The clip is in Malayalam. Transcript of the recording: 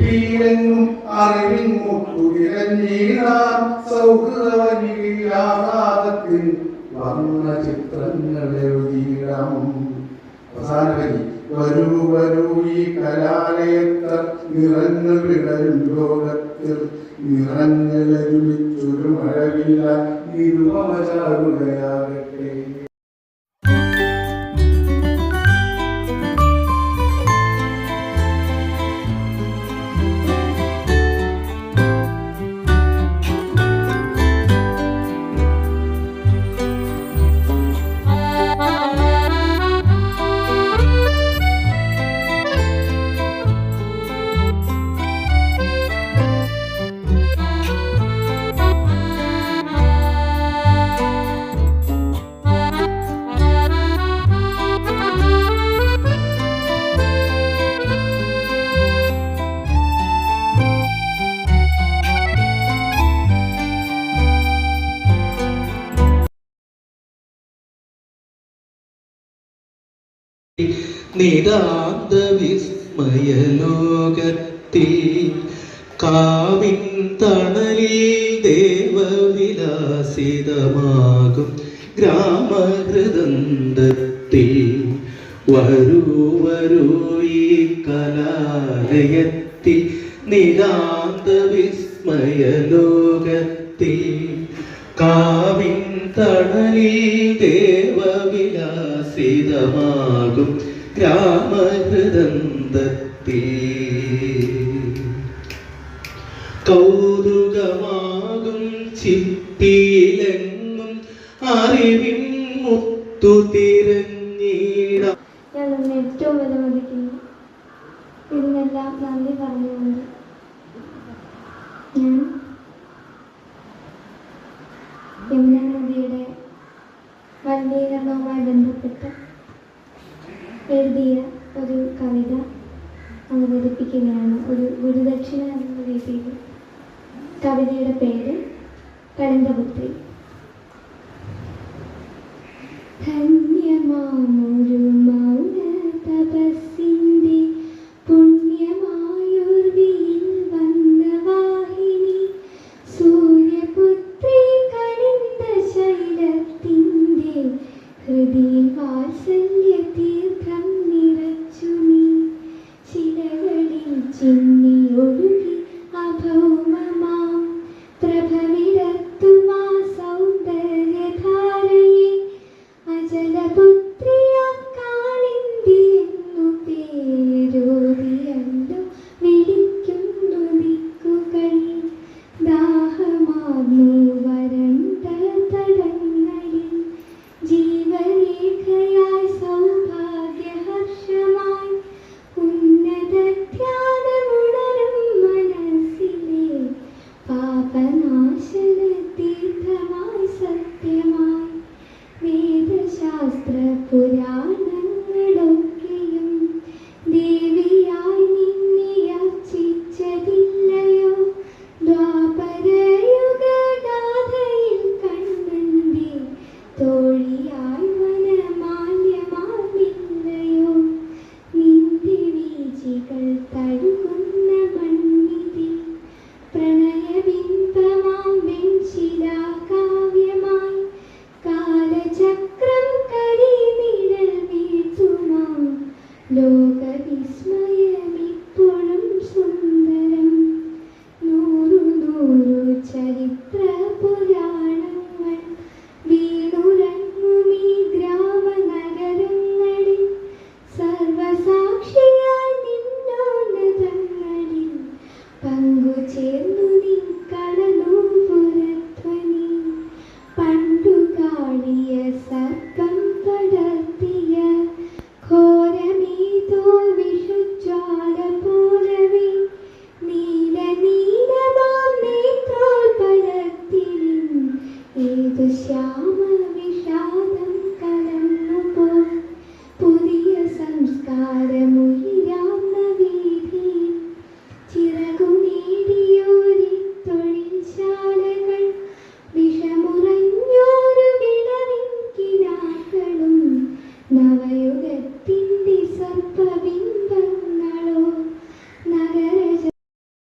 ചിപ്പിയിലെങ്ങും അറിവിൻ മുട്ടുകിരഞ്ഞീടാം സൗഹൃദവനിയാകാതത്തിൽ വന്ന ചിത്രങ്ങൾ എഴുതിയിടാം. അവസാന വരി വരൂ വരൂ ഈ കലാലയത്ത നിറങ്ങൾ വിടരും ലോകത്തിൽ നിറഞ്ഞൊരുമിച്ചൊരു മഴവില്ല നിരുപമചാരുകയാകട്ടെ. നിതാന്ത വിസ്മയലോകത്തിൽ കാവിൻ തണലിൽ ദേവവിലാസിതമാകും ഗ്രാമഹൃദന്തത്തിൽ വരൂ വരൂ ഈ കലാലയത്തിൽ നിതാന്ത വിസ്മയലോകത്തിൽ കാവിൻ തണലിൽ ദേവവിലാസിതമാകും ഗ്രാമഹൃദന്തത്തിൽ കൗതുകമാകും ചിപ്പിയിലെങ്ങും അറിവിൻ മുത്തു തിരഞ്ഞിടാം. ഞാൻ ഏറ്റവും വിലമതിക്കുന്നു. ഇതിനെല്ലാം നന്ദി പറഞ്ഞുകൊണ്ട് ഞാൻ യമുന നദിയുടെ മലിനീകരണവുമായി ബന്ധപ്പെട്ട് എഴുതിയ ഒരു കവിത അവതരിപ്പിക്കുകയാണ്. ഒരു ഗുരുദക്ഷിണ എന്ന രീതിയിൽ. കവിതയുടെ പേര് കളിന്തപുത്രി. ധന്യമാമൊരു മൗന തപസ്സിൻ്റെ പുണ്യമായൊർവിയിൽ വന്ന വാഹിനി സൂര്യപുത്രി കളിന്ത ശൈലത്തിൻ്റെ ഹൃദയിൽ വാത്സല്യ തീർത്ഥം നിറച്ചു നീ ശിലകളിൽ ചിന്നി ഒഴുകി അഭൗ